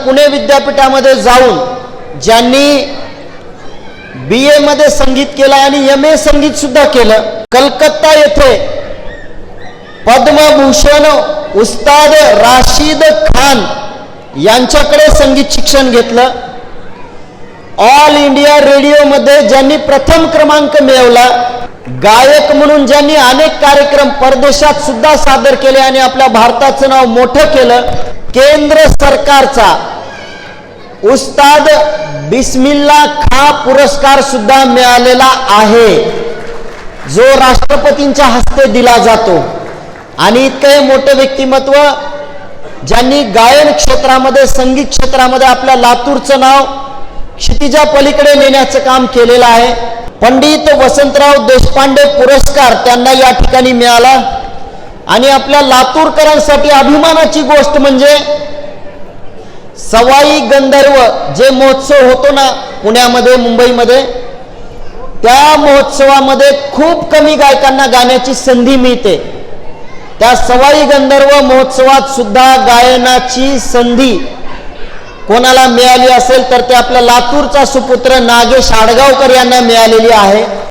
पुणे विद्यापीठामध्ये जाऊन ज्यांनी BA मध्ये संगीत केलं आणि MA संगीत सुद्धा केलं, कलकत्ता येथे पद्मभूषण उस्ताद राशिद खान यांच्याकडे संगीत शिक्षण घेतलं। ऑल इंडिया रेडिओमध्ये ज्यांनी प्रथम क्रमांक मिळवला, गायक म्हणून ज्यांनी अनेक कार्यक्रम परदेशात सुद्धा सादर केले आणि आपल्या भारताचं नाव मोठं केलं, केंद्र सरकारचा उस्ताद बिस्मिल्ला खां पुरस्कार सुद्धा मिळालेला आहे, जो राष्ट्रपतींच्या हस्ते दिला जातो। आणि इतके मोठे व्यक्तिमत्व ज्यांनी गायन क्षेत्रामध्ये, संगीत क्षेत्रामध्ये आपल्या लातूरचं नाव क्षितिजा पलीकडे नेण्याचं काम केलेलं आहे। पंडित वसंतराव देशपांडे पुरस्कार त्यांना या ठिकाणी मिळाला। आणि आपल्या लातूरकरांसाठी अभिमानाची गोष्ट म्हणजे सवाई गंधर्व जे महोत्सव होतो ना पुण्यामध्ये, मुंबईमध्ये, त्या महोत्सवामध्ये खूप कमी गायकांना गाण्याची संधी मिळते। त्या सवाई गंधर्व महोत्सवात सुद्धा गायनाची संधी कोणाला मिळाली असेल तर ते आपल्या लातूरचा सुपुत्र नागेश आडगावकर यांना मिळालेली आहे।